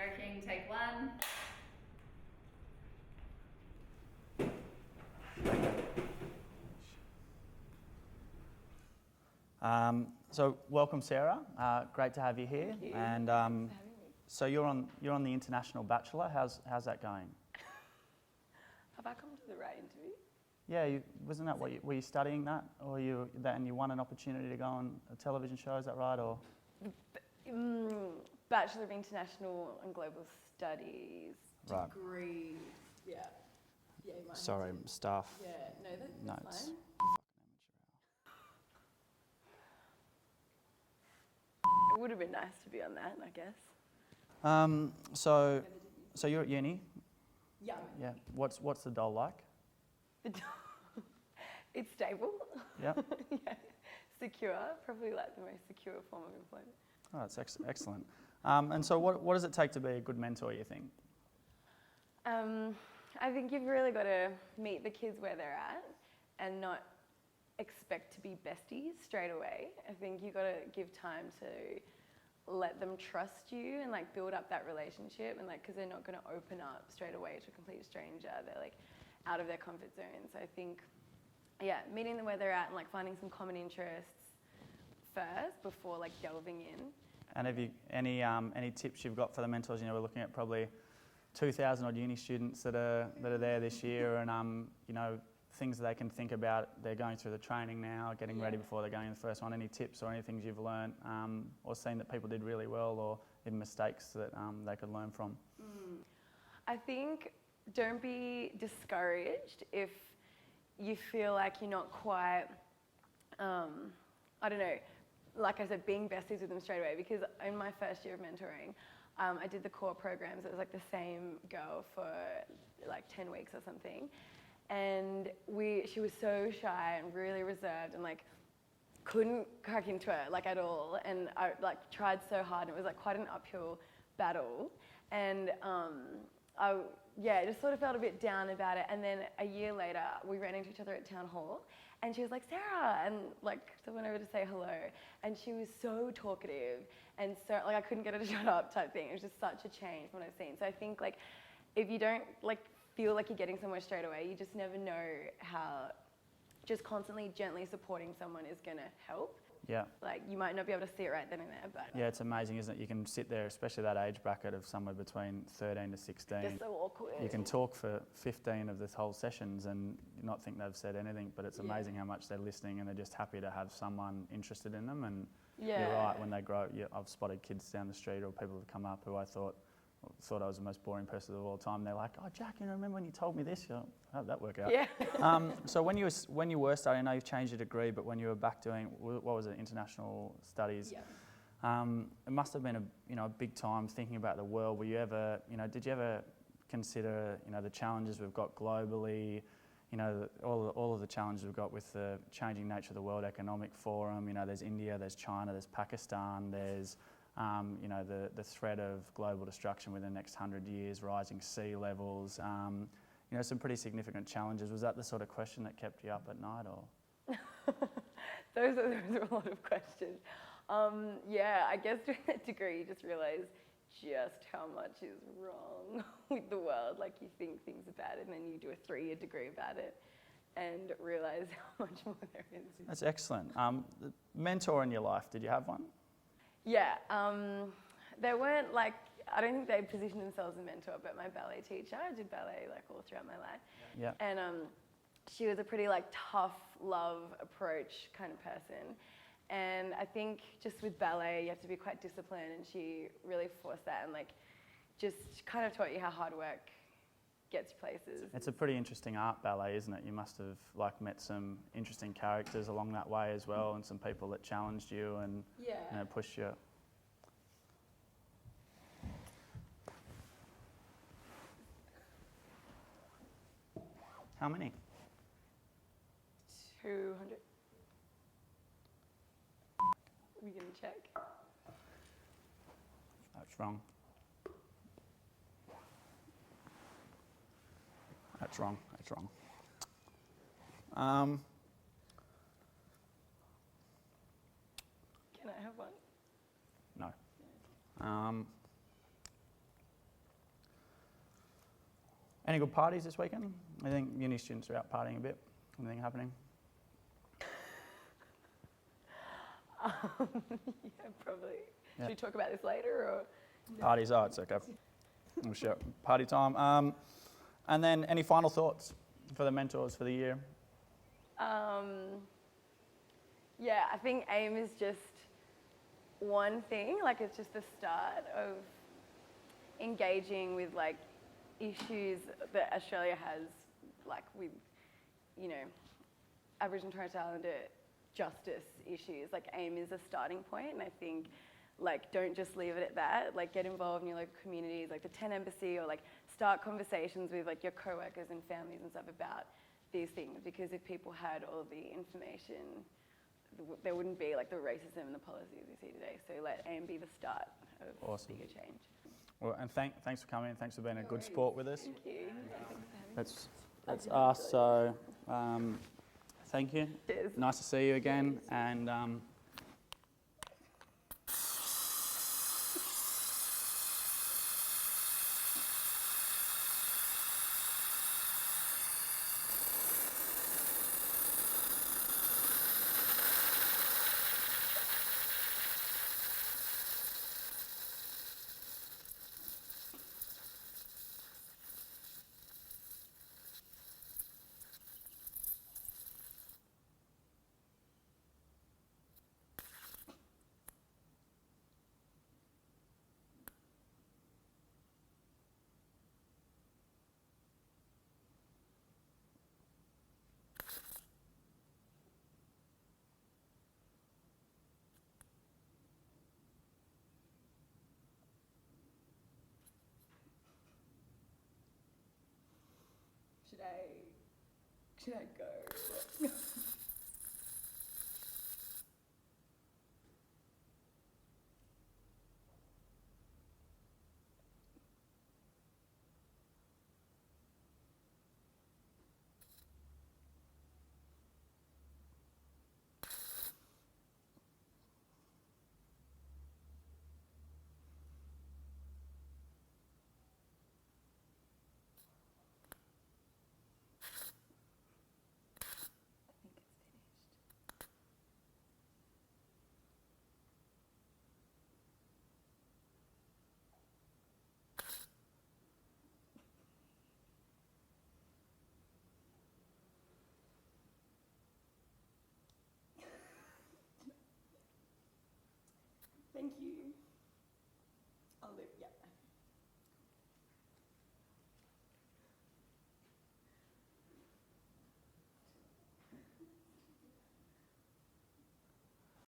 coaching, take one. So welcome, Sarah. Great to have you here. Thank you. And Thanks for having me. so you're on the International Bachelor. How's that going? Have I come to the right interview? Yeah, wasn't that what were you studying that, or and you won an opportunity to go on a television show? Is that right? Or Bachelor of International and Global Studies Right. degree. Yeah. Yeah, you might have sorry, to- staff Yeah, no, that's notes. fine. It would have been nice to be on that, I guess. So you're at uni. Yeah. Yeah. What's the doll like? It's stable. Yeah. Yeah. Secure. Probably like the most secure form of employment. Oh, that's excellent. And so what does it take to be a good mentor, you think? I think you've really got to meet the kids where they're at and not expect to be besties straight away. I think you've got to give time to let them trust you and like build up that relationship, and like because they're not going to open up straight away to a complete stranger. They're like out of their comfort zone. So I think, yeah, meeting them where they're at and like finding some common interests first before like delving in. And have you any tips you've got for the mentors? You know, we're looking at probably 2,000 odd uni students that are there this year, and you know, things that they can think about. They're going through the training now, getting ready before they're going in the first one. Any tips or any things you've learned or seen that people did really well, or even mistakes that they could learn from? I think don't be discouraged if you feel like you're not quite, I don't know, like I said, being besties with them straight away, because in my first year of mentoring, I did the core programs. It was like the same girl for like 10 weeks or something. And she was so shy and really reserved and like couldn't crack into it like at all. And I like tried so hard, and it was like quite an uphill battle. And I just sort of felt a bit down about it. And then a year later, we ran into each other at town hall, and she was like, Sarah, and like so I went over to say hello. And she was so talkative and so like I couldn't get her to shut up type thing. It was just such a change from what I've seen. So I think like if you don't like feel like you're getting somewhere straight away, you just never know how just constantly gently supporting someone is going to help. Yeah. Like you might not be able to see it right then and there, but Yeah, it's amazing, isn't it? You can sit there, especially that age bracket of somewhere between 13 to 16. just so awkward. You can talk for 15 of the whole sessions and not think they've said anything, but it's amazing how much they're listening, and they're just happy to have someone interested in them. And you're right, when they grow, I've spotted kids down the street or people have come up who I thought I was the most boring person of all time. They're like, oh, Jack, you know, remember when you told me this? How did that work out? Yeah. So when you were studying, I know you've changed your degree, but when you were back doing, what was it, international studies? Yeah. It must have been a big time thinking about the world. Were you ever, did you ever consider, the challenges we've got globally, all of the challenges we've got with the changing nature of the World Economic Forum? There's India, there's China, there's Pakistan, there's the threat of global destruction within the next 100 years, rising sea levels, some pretty significant challenges. Was that the sort of question that kept you up at night, or? those are a lot of questions. I guess during that degree you just realise just how much is wrong with the world. Like you think things are bad, and then you do a 3-year degree about it and realise how much more there is. That's excellent. The mentor in your life, did you have one? Yeah, they weren't like, I don't think they positioned themselves as a mentor, but my ballet teacher, I did ballet like all throughout my life. Yeah. And she was a pretty like tough love approach kind of person. And I think just with ballet, you have to be quite disciplined, and she really forced that and like just kind of taught you how hard work gets you places. It's a pretty interesting art, ballet, isn't it? You must have like met some interesting characters along that way as well, and some people that challenged you and pushed you. How many? 200. We can check. That's wrong. That's wrong. Can I have one? No. Any good parties this weekend? I think uni students are out partying a bit. Anything happening? Yeah, probably. Yeah. Should we talk about this later or? Parties, oh, it's okay. Oh, sure. Party time. And then any final thoughts for the mentors for the year? Yeah, I think AIM is just one thing. Like, it's just the start of engaging with like issues that Australia has, like with, you know, Aboriginal and Torres Strait Islander justice issues. Like, AIM is a starting point, and I think, like, don't just leave it at that. Like, get involved in your local communities, like the 10 Embassy, or like start conversations with like your co-workers and families and stuff about these things, because if people had all the information, there wouldn't be like the racism and the policies we see today. So let AIM be the start of Awesome. bigger change. Well, and thanks for coming. Thanks for being a good sport with us. Thank you. That's us. So, thank you. Cheers. Nice to see you again. And Should I go? Thank you.